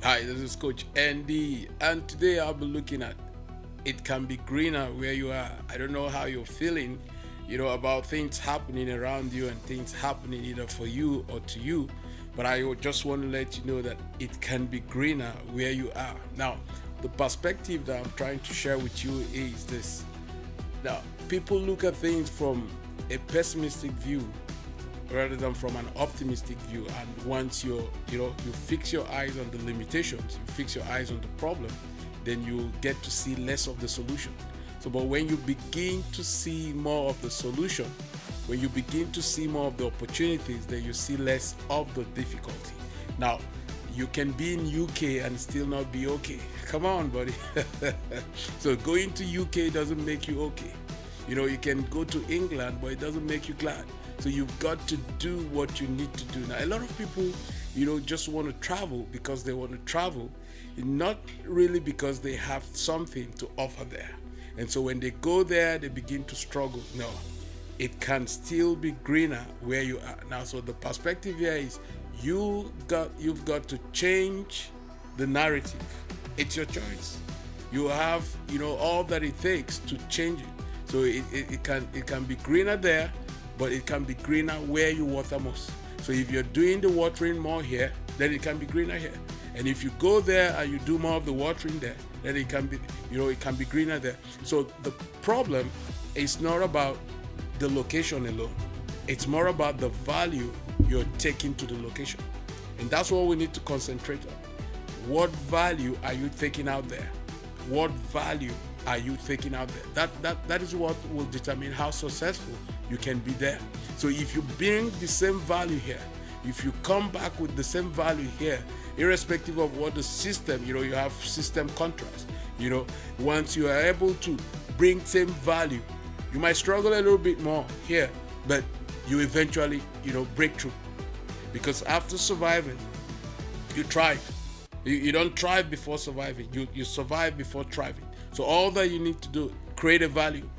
Hi, this is Coach Andy, and today I'll be looking at it can be greener where you are. I don't know how you're feeling, about things happening around you and things happening either for you or to you, but I just want to let you know that it can be greener where you are. Now, the perspective that I'm trying to share with you is this. Now, people look at things from a pessimistic view rather than from an optimistic view. And once you fix your eyes on the limitations, you fix your eyes on the problem, then you get to see less of the solution. So, but when you begin to see more of the solution, when you begin to see more of the opportunities, then you see less of the difficulty. Now, you can be in UK and still not be okay. Come on, buddy. So going to UK doesn't make you okay. You can go to England, but it doesn't make you glad. So you've got to do what you need to do. Now, a lot of people, just want to travel because they want to travel, not really because they have something to offer there. And so when they go there, they begin to struggle. No, it can still be greener where you are. Now, so the perspective here is you've got to change the narrative. It's your choice. You have, all that it takes to change it. So it can be greener there, but it can be greener where you water most. So if you're doing the watering more here, then it can be greener here. And if you go there and you do more of the watering there, then it can be greener there. So the problem is not about the location alone. It's more about the value you're taking to the location. And that's what we need to concentrate on. What value are you taking out there? What value are you taking out there? That is what will determine how successful you can be there. So if you bring the same value here, if you come back with the same value here, irrespective of what the system, you have system contrast, once you are able to bring same value, you might struggle a little bit more here, but you eventually, break through. Because after surviving, you thrive. You don't thrive before surviving. You survive before thriving. So all that you need to do, create a value.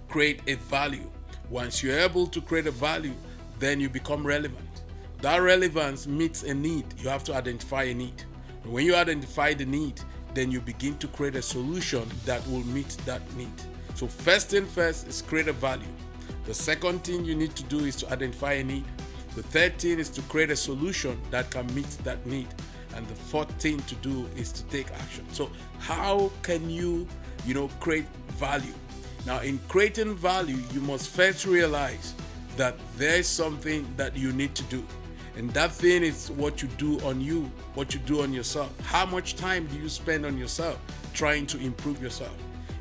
Create a value. Once you're able to create a value, then you become relevant. That relevance meets a need. You have to identify a need. And when you identify the need, then you begin to create a solution that will meet that need. So first thing first is create a value. The second thing you need to do is to identify a need. The third thing is to create a solution that can meet that need. And the fourth thing to do is to take action. So how can you, create value? Now, in creating value, you must first realize that there is something that you need to do. And that thing is what you do on you, what you do on yourself. How much time do you spend on yourself trying to improve yourself?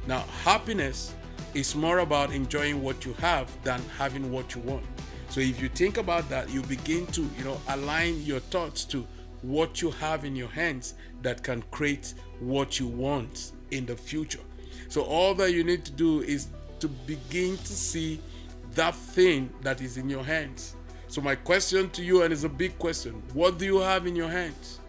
Now, happiness is more about enjoying what you have than having what you want. So if you think about that, you begin to, align your thoughts to what you have in your hands that can create what you want in the future. So all that you need to do is to begin to see that thing that is in your hands. So my question to you, and it's a big question, what do you have in your hands?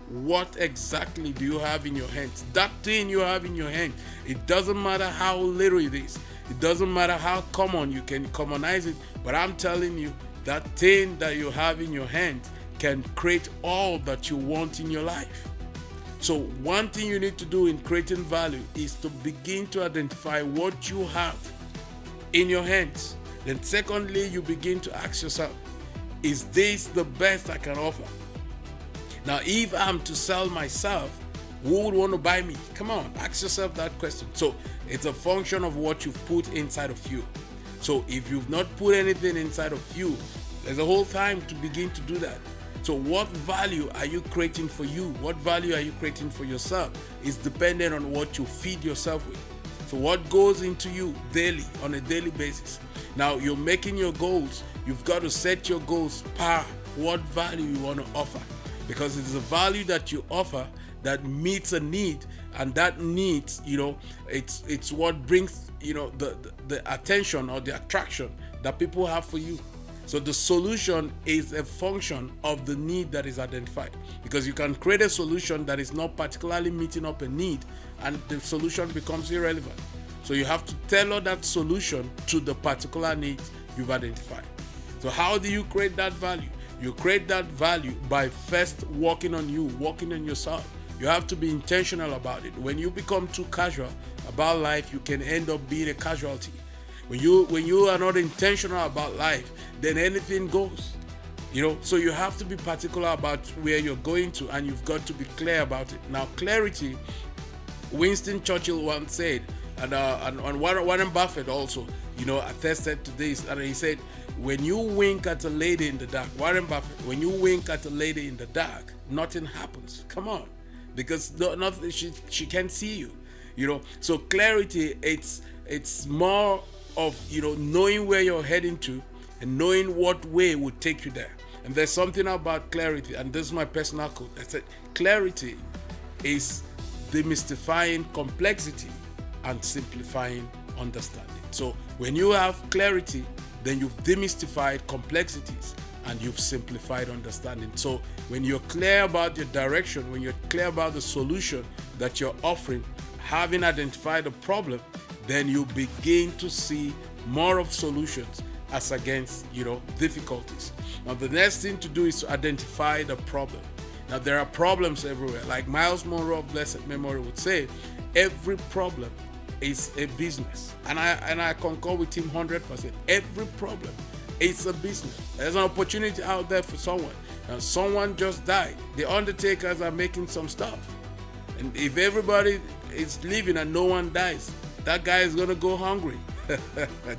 What exactly do you have in your hands? That thing you have in your hand, it doesn't matter how little it is. It doesn't matter how common, you can commonize it, but I'm telling you, that thing that you have in your hand can create all that you want in your life. So one thing you need to do in creating value is to begin to identify what you have in your hands. Then secondly, you begin to ask yourself, is this the best I can offer? Now, if I'm to sell myself, who would want to buy me? Come on, ask yourself that question. So it's a function of what you've put inside of you. So if you've not put anything inside of you, there's a whole time to begin to do that. So what value are you creating for you? What value are you creating for yourself is dependent on what you feed yourself with. So what goes into you daily, on a daily basis. Now you're making your goals. You've got to set your goals per what value you want to offer. Because it's a value that you offer that meets a need, and that need, it's what brings, the attention or the attraction that people have for you. So the solution is a function of the need that is identified, because you can create a solution that is not particularly meeting up a need, and the solution becomes irrelevant. So you have to tailor that solution to the particular need you've identified. So how do you create that value? You create that value by first working on you, working on yourself. You have to be intentional about it. When you become too casual about life, you can end up being a casualty. When you are not intentional about life, then anything goes. So you have to be particular about where you're going to, and you've got to be clear about it. Now, clarity, Winston Churchill once said, and Warren Buffett also, attested to this, and he said, when you wink at a lady in the dark, Warren Buffett, when you wink at a lady in the dark, nothing happens. Come on, because nothing, she can't see you. So clarity, it's more of knowing where you're heading to and knowing what way would take you there. And there's something about clarity, and this is my personal quote. I said, clarity is demystifying complexity and simplifying understanding. So when you have clarity, then you've demystified complexities and you've simplified understanding. So when you're clear about your direction, when you're clear about the solution that you're offering, having identified the problem, then you begin to see more of solutions as against difficulties. Now the next thing to do is to identify the problem. Now there are problems everywhere. Like Miles Monroe of blessed memory would say, every problem is a business. And I concur with him 100%. Every problem is a business. There's an opportunity out there for someone. Now someone just died. The undertakers are making some stuff. And if everybody is living and no one dies, that guy is gonna go hungry.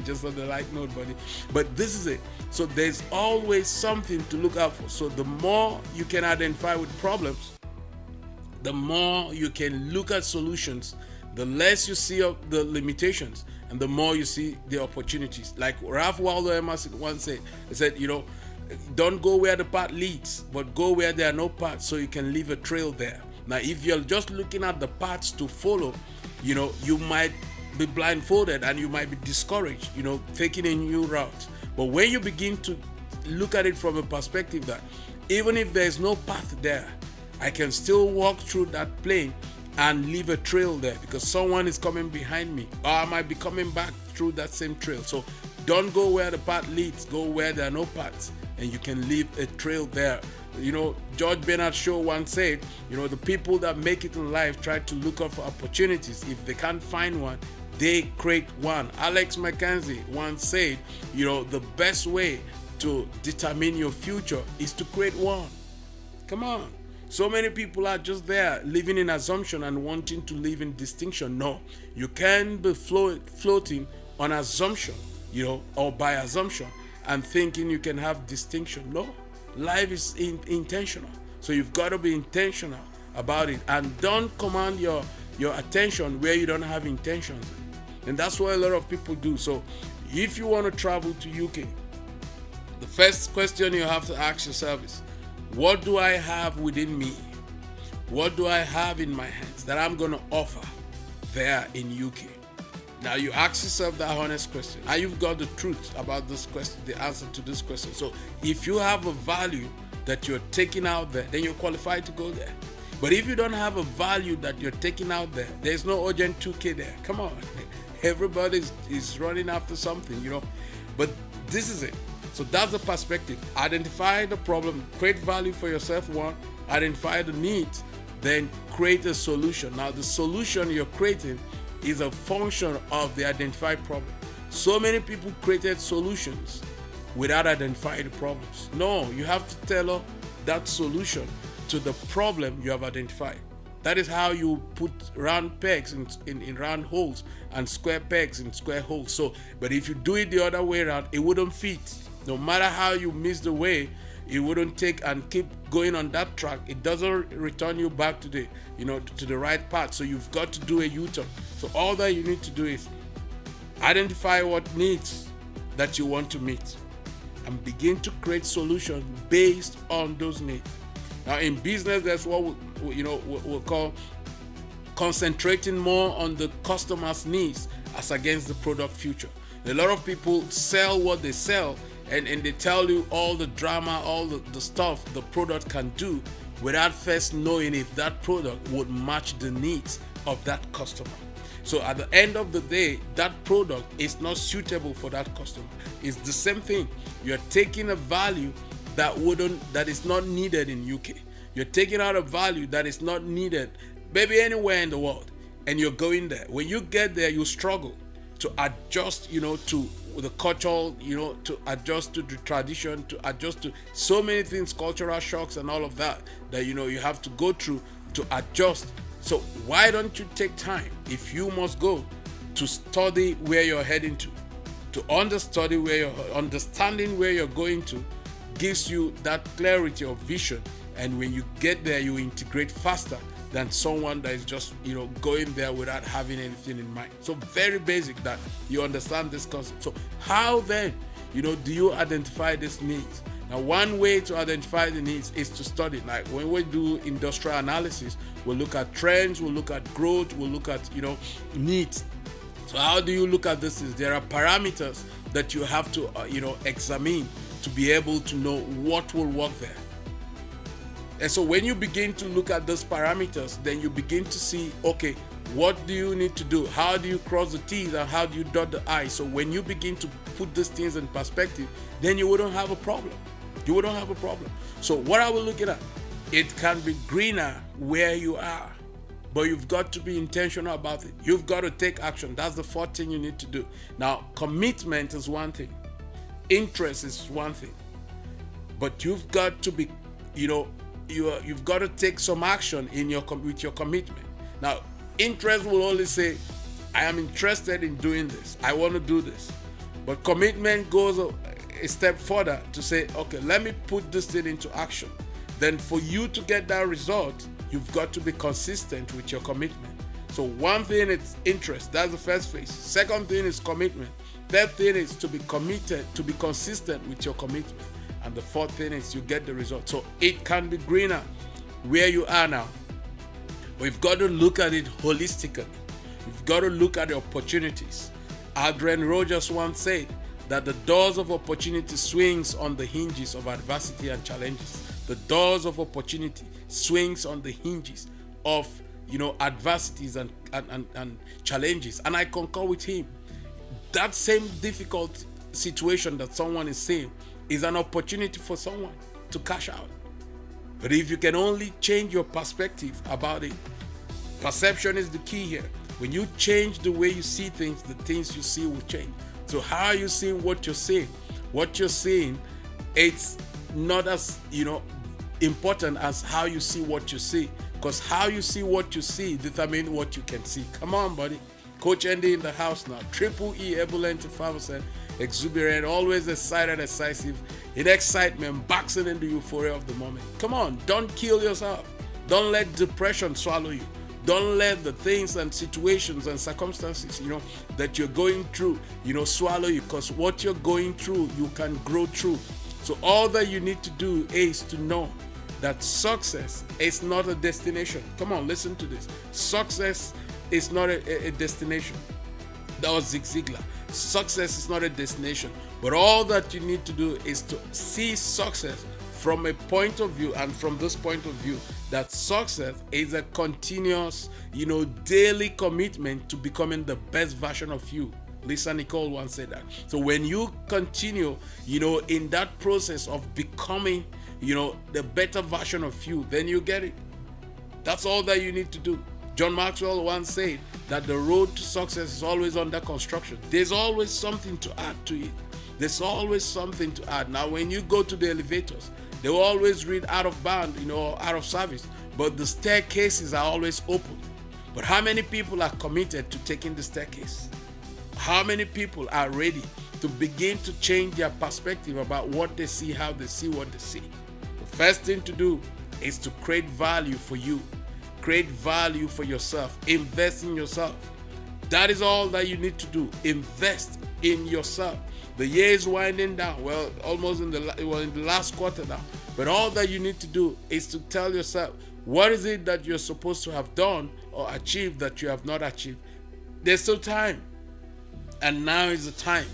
Just on the light note, buddy. But this is it. So there's always something to look out for. So the more you can identify with problems, the more you can look at solutions, the less you see of the limitations, and the more you see the opportunities. Like Ralph Waldo Emerson once said, he said, don't go where the path leads, but go where there are no paths, so you can leave a trail there. Now, if you're just looking at the paths to follow, you might be blindfolded and you might be discouraged, taking a new route. But when you begin to look at it from a perspective that even if there's no path there, I can still walk through that plane and leave a trail there because someone is coming behind me, or I might be coming back through that same trail. So don't go where the path leads, go where there are no paths, and you can leave a trail there. George Bernard Shaw once said, the people that make it in life try to look out for opportunities. If they can't find one, they create one. Alex McKenzie once said, the best way to determine your future is to create one. Come on. So many people are just there living in assumption and wanting to live in distinction. No, you can't be floating on assumption, or by assumption and thinking you can have distinction. No, life is intentional. So you've got to be intentional about it, and don't command your attention where you don't have intentions. And that's what a lot of people do. So if you want to travel to UK, the first question you have to ask yourself is, what do I have within me? What do I have in my hands that I'm going to offer there in UK? Now you ask yourself that honest question. Now you've got the truth about this question, the answer to this question. So if you have a value that you're taking out there, then you're qualified to go there. But if you don't have a value that you're taking out there, there's no urgent 2K there. Come on. Everybody is running after something, But this is it. So that's the perspective. Identify the problem, create value for yourself, one, identify the needs, then create a solution. Now the solution you're creating is a function of the identified problem. So many people created solutions without identifying the problems. No, you have to tailor that solution to the problem you have identified. That is how you put round pegs in round holes and square pegs in square holes. So, but if you do it the other way around, it wouldn't fit. No matter how you miss the way, it wouldn't take and keep going on that track. It doesn't return you back to the right path. So you've got to do a U-turn. So all that you need to do is identify what needs that you want to meet and begin to create solutions based on those needs. Now in business, that's what we'll call concentrating more on the customer's needs as against the product future. A lot of people sell what they sell, and they tell you all the drama, all the stuff the product can do without first knowing if that product would match the needs of that customer. So at the end of the day, that product is not suitable for that customer. It's the same thing. You're taking a value that is not needed in UK. You're taking out a value that is not needed maybe anywhere in the world, and you're going there. When you get there, you struggle to adjust, to the cultural, to adjust to the tradition, to adjust to so many things, cultural shocks and all of that you have to go through to adjust. So why don't you take time, if you must go, to study where you're heading to understanding where you're going to gives you that clarity of vision, and when you get there, you integrate faster than someone that is just going there without having anything in mind. So very basic that you understand this concept. So how then do you identify these needs? Now, one way to identify the needs is to study. Like when we do industrial analysis, we'll look at trends, we'll look at growth, we'll look at needs. So how do you look at this? There are parameters that you have to examine to be able to know what will work there. And so when you begin to look at those parameters, then you begin to see, okay, what do you need to do? How do you cross the T's and how do you dot the I's? So when you begin to put these things in perspective, then you wouldn't have a problem. You wouldn't have a problem. So what are we looking at? It can be greener where you are, but you've got to be intentional about it. You've got to take action. That's the fourth thing you need to do. Now, commitment is one thing. Interest is one thing. But you've got to be, you've got to take some action with your commitment. Now, interest will only say, I am interested in doing this. I want to do this. But commitment goes a step further to say, okay, let me put this thing into action. Then for you to get that result, you've got to be consistent with your commitment. So one thing is interest. That's the first phase. Second thing is commitment. Third thing is to be committed, to be consistent with your commitment. And the fourth thing is you get the result. So it can be greener where you are now. We've got to look at it holistically. We've got to look at the opportunities. Adrian Rogers once said that the doors of opportunity swings on the hinges of adversity and challenges. The doors of opportunity swings on the hinges of adversities and challenges. And I concur with him. That same difficult situation that someone is saying is an opportunity for someone to cash out. But if you can only change your perspective about it, perception is the key here. When you change the way you see things, the things you see will change. So how are you seeing what you're seeing? What you're seeing, it's not as important as how you see what you see, because how you see what you see determines what you can see. Come on, buddy. Coach Andy in the house now. Triple E, ebullient, 5%, exuberant, always excited, decisive, in excitement, boxing in the euphoria of the moment. Come on, don't kill yourself. Don't let depression swallow you. Don't let the things and situations and circumstances, that you're going through, swallow you, because what you're going through, you can grow through. So all that you need to do is to know that success is not a destination. Come on, listen to this. Success is not a destination. That was Zig Ziglar. Success is not a destination, but all that you need to do is to see success from a point of view, and from this point of view, that success is a continuous, daily commitment to becoming the best version of you. Lisa Nicole once said that. So when you continue, in that process of becoming, the better version of you, then you get it. That's all that you need to do. John Maxwell once said that the road to success is always under construction. There's always something to add to it. There's always something to add. Now, when you go to the elevators, they will always read out of bound, out of service, but the staircases are always open. But how many people are committed to taking the staircase? How many people are ready to begin to change their perspective about what they see, how they see what they see? The first thing to do is to create value for you. Create value for yourself. Invest in yourself. That is all that you need to do. Invest in yourself. The year is winding down. Well, almost in the last quarter now. But all that you need to do is to tell yourself, what is it that you're supposed to have done or achieved that you have not achieved? There's still time. And now is the time,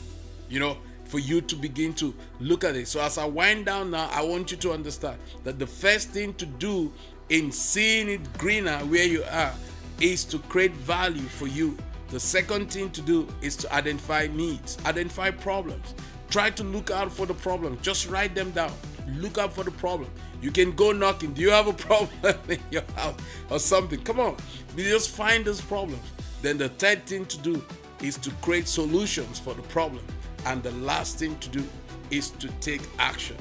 for you to begin to look at it. So as I wind down now, I want you to understand that the first thing to do in seeing it greener where you are is to create value for you. The second thing to do is to identify needs, identify problems. Try to look out for the problem. Just write them down. look out for the problem. You can go knocking. Do you have a problem in your house or something? Come on. You just find those problems. Then the third thing to do is to create solutions for the problem. And the last thing to do is to take action.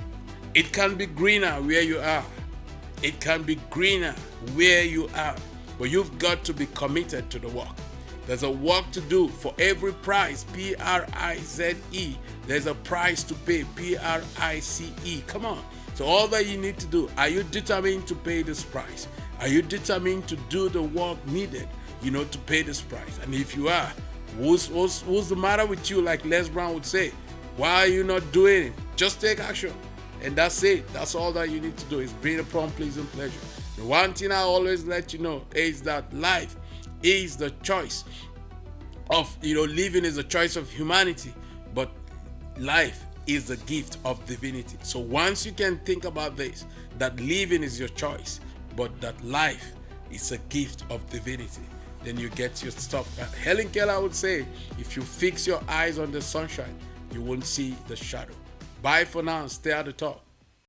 It can be greener where you are. It can be greener where you are. But you've got to be committed to the work. There's a work to do for every price, Prize. There's a price to pay, Price. Come on. So all that you need to do, are you determined to pay this price? Are you determined to do the work needed, to pay this price? And if you are, what's the matter with you? Like Les Brown would say, why are you not doing it? Just take action. And that's it. That's all that you need to do, is bring upon pleasing pleasure. The one thing I always let you know is that life is the choice of, living is the choice of humanity, but life is the gift of divinity. So once you can think about this, that living is your choice, but that life is a gift of divinity, then you get your stuff. Helen Keller would say, if you fix your eyes on the sunshine, you won't see the shadow. Bye for now. Stay at the top.